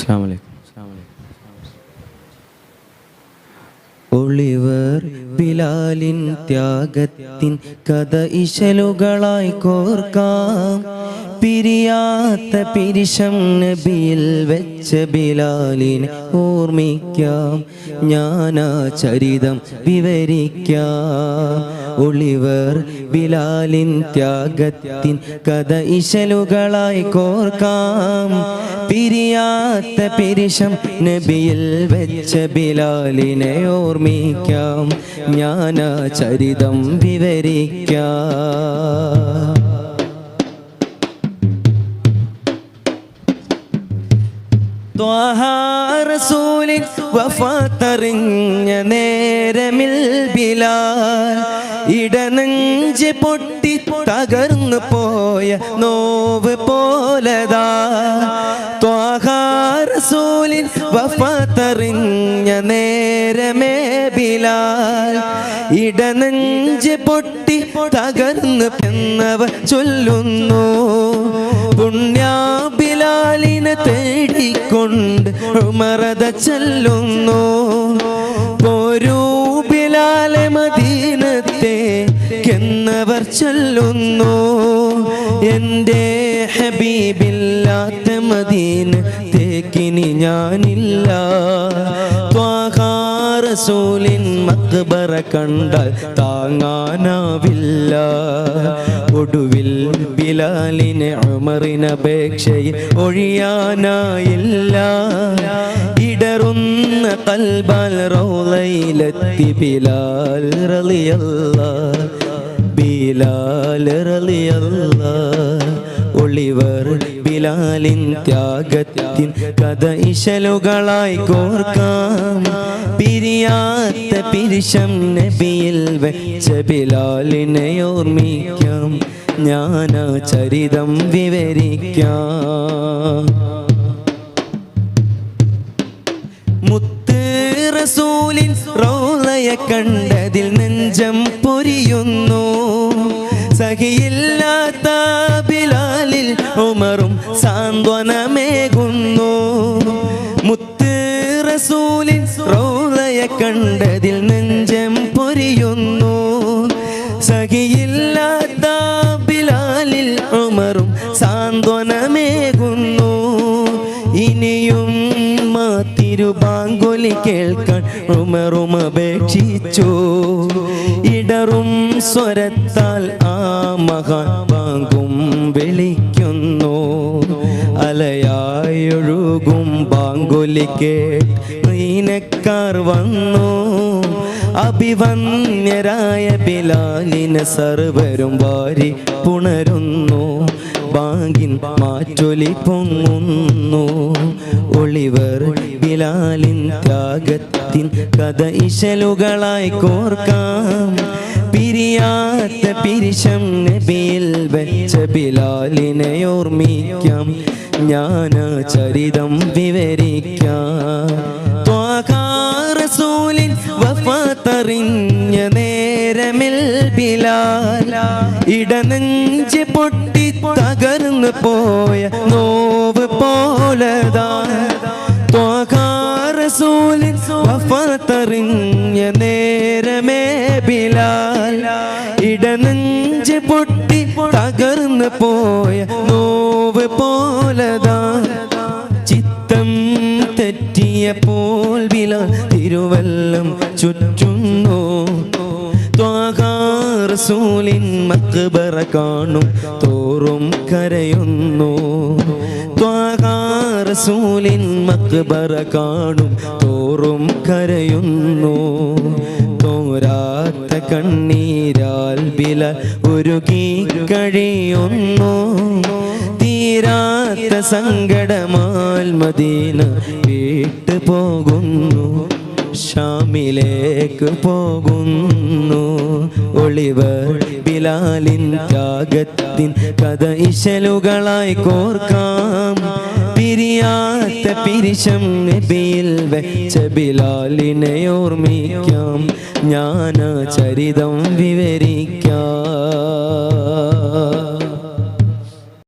അസ്സലാമു അലൈക്കും. ഒളിവർ ബിലാലിൻ ത്യാഗത്തിൻ കഥ ഇശലുകളായി കോർക്കാം. പിരിയാത്ത പിരിശം നബിയിൽ വെച്ച ബിലാലിനെ ഓർമ്മിക്കാം. ഞാനാ ചരിതം വിവരിക്കാം. ഒളിവർ ബിലാലിൻ ത്യാഗത്തിൻ കഥ ഇശലുകളായി കോർക്കാം. പിരിയാത്ത പിരിശം നബിയിൽ വെച്ച ബിലാലിനെ ഓർമ്മിക്കാം. ഞാനാ ചരിതം വിവരിക്കാം. ത്വാഹ റസൂലിൻ വഫാത്തറിഞ്ഞ നേരമിൽ ബിലാൽ ഇടനെഞ്ച് പൊട്ടി തകർന്നു പോയ നോവ് പോലതാ. ത്വാഹ റസൂലിൻ വഫാത്തറിഞ്ഞ നേരമേ ബിലാൽ ഇടനെഞ്ച് പൊട്ടി തകർന്നു എന്നവ ചൊല്ലുന്നു. പുണ്യ ബിലാലിനെ തേടിക്കൊണ്ട് ഉമറത ചെല്ലുന്നു. പോരൂ ബിലാലെ മദീനത്തേക്കെന്നവർ ചൊല്ലുന്നു. എൻ്റെ ഹബീബില്ലാത്ത മദീനത്തേക്കിനി ഞാനില്ല. ത്വാഹ റസൂലിൻ മഖ്ബറ കണ്ടാൽ താങ്ങാനാവില്ല. ഒടുവിൽ ബിലാലിനെ ഉമറിനപേക്ഷയെ ഒഴിയാനായില്ല. ഇടറുന്ന ഖൽബാൽ റൗളയിലെത്തി ബിലാൽ റളിയല്ലാഹ്, ബിലാൽ റളിയല്ലാഹ്. ഒളിവർ ബിലാലിൻ ത്യാഗത്തിൻ കഥ ഇശലുകളായി കോർക്കാം. പിരിയാത്ത പിരിശം നബിയിൽ വെച്ച ബിലാലിനെ ഓർമ്മിക്കാം. ഞാനാ ചരിതം വിവരിക്കാം. മുത്ത് റസൂലിൻ റൗളയെ കണ്ടതിൽ നെഞ്ചം പൊരിയുന്നു. സഹിയില്ലാത്ത ബിലാലിൽ ഉമറും സാന്ത്വനമേകുന്നു. മുത്ത് റസൂലിൻ റൗളയെ കണ്ടതിൽ നെഞ്ചം പൊരിയുന്നു. സഹിയില്ലാത്ത ബിലാലിൽ ഉമറും സാന്ത്വനമേകുന്നു. ഇനിയും തിരുബാങ്കുലി കേൾക്കാൻ ഉമറും അപേക്ഷിച്ചു. ഇടറും സ്വരത്താൽ ആ മഹാൻ ബാങ്കും വിളിക്കുന്നു. അലയായൊഴുകും ബാങ്കുലി കേട്ട് മദീനക്കാർ വന്നു. അഭിവന്യരായ ബിലാലിനെ സർവരും വാരി പുണരുന്നു. ബാങ്കിൻ മാറ്റൊലി പൊങ്ങുന്നു. ഒളിവർ ബിലാലിൻ ത്യാഗത്തിൻ കഥ ഇശലുകളായി കോർക്കാം. പിരിയാത്ത പിരിശം നബിയിൽ വെച്ച ബിലാലിനെ ഓർമ്മിക്കാം. ഞാനാ ചരിതം വിവരിക്കാം. ത്വാഹ റസൂലിൻ വഫാത്തറിഞ്ഞ നേരമിൽ ബിലാൽ ഇടനെഞ്ച് പൊട്ടി തകർന്നു പോയ നോവ് പോലതാ. ത്വാഹ റസൂലിൻ വഫാത്തറിഞ്ഞ നേരമേ ബിലാൽ ഇടനെഞ്ച് പൊട്ടി തകർന്നു പോയ നോവ് പോലതാ. ചിത്തം തെറ്റിയപ്പോൾ ബിലാൽ തിരുവല്ലം ചുറ്റുന്നു. ത്വാഹ റസൂലിൻ മഖ്ബറ കാണും തോറും കരയുന്നു. ത്വാഹ റസൂലിൻ മഖ്ബറ കാണും തോറും കരയുന്നു. തോരാത്ത കണ്ണീരാൽ ബിലാൽ ഉരുകി കഴിയുന്നു. തീരാത്ത സങ്കടമാൽ മദീന വിട്ടു പോകുന്നു. ഷാമിലേക്ക് പോകുന്നു. ഒളിവർ ബിലാലിൻ ത്യാഗത്തിൻ കഥ ഇശലുകളായി കോർക്കാം. പിരിയാത്ത പിരിശം നബിയിൽ വെച്ച ബിലാലിനെ ഓർമ്മിക്കാം. ഞാനാ ചരിതം വിവരിക്കാം.